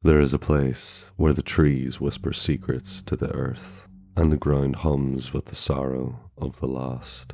There is a place where the trees whisper secrets to the earth, and the ground hums with the sorrow of the lost.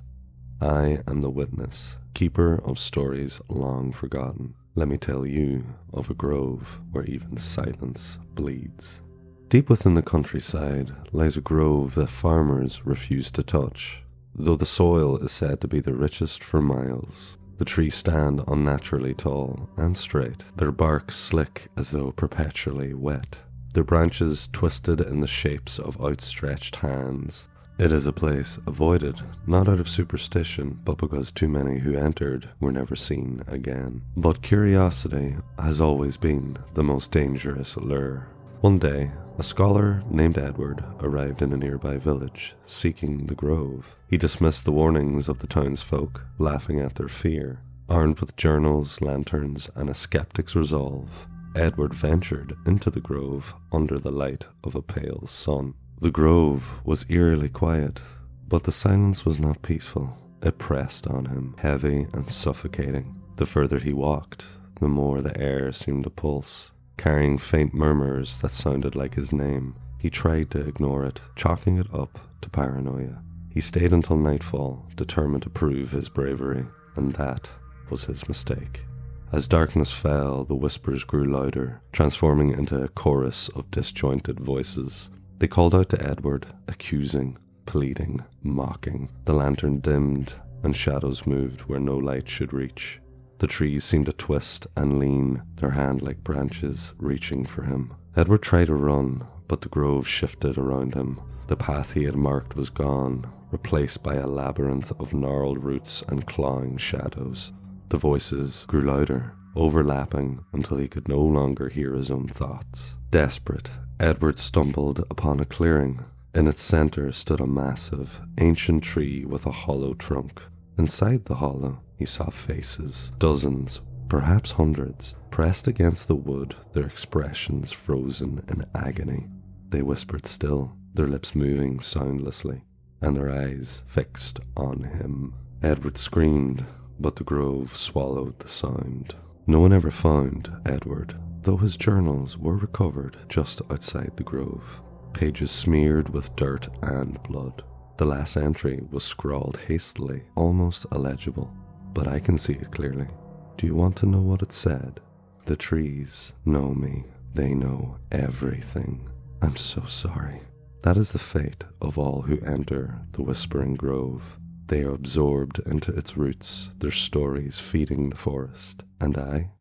I am the witness, keeper of stories long forgotten. Let me tell you of a grove where even silence bleeds. Deep within the countryside lies a grove that farmers refuse to touch. Though the soil is said to be the richest for miles, the trees stand unnaturally tall and straight, their bark slick as though perpetually wet, their branches twisted in the shapes of outstretched hands. It is a place avoided, not out of superstition, but because too many who entered were never seen again. But curiosity has always been the most dangerous lure. One day, a scholar named Edward arrived in a nearby village, seeking the grove. He dismissed the warnings of the townsfolk, laughing at their fear. Armed with journals, lanterns, and a skeptic's resolve, Edward ventured into the grove under the light of a pale sun. The grove was eerily quiet, but the silence was not peaceful. It pressed on him, heavy and suffocating. The further he walked, the more the air seemed to pulse, carrying faint murmurs that sounded like his name. He tried to ignore it, chalking it up to paranoia. He stayed until nightfall, determined to prove his bravery, and that was his mistake. As darkness fell, the whispers grew louder, transforming into a chorus of disjointed voices. They called out to Edward, accusing, pleading, mocking. The lantern dimmed, and shadows moved where no light should reach. The trees seemed to twist and lean, their hand-like branches reaching for him. Edward tried to run, but the grove shifted around him. The path he had marked was gone, replaced by a labyrinth of gnarled roots and clawing shadows. The voices grew louder, overlapping until he could no longer hear his own thoughts. Desperate, Edward stumbled upon a clearing. In its center stood a massive, ancient tree with a hollow trunk. Inside the hollow, he saw faces, dozens, perhaps hundreds, pressed against the wood, their expressions frozen in agony. They whispered still, their lips moving soundlessly, and their eyes fixed on him. Edward screamed, but the grove swallowed the sound. No one ever found Edward, though his journals were recovered just outside the grove, pages smeared with dirt and blood. The last entry was scrawled hastily, almost illegible, but I can see it clearly. Do you want to know what it said? The trees know me. They know everything. I'm so sorry. That is the fate of all who enter the Whispering Grove. They are absorbed into its roots, their stories feeding the forest. And I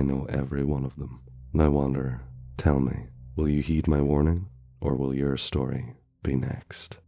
know every one of them. Now Wanderer, tell me, will you heed my warning, or will your story be next?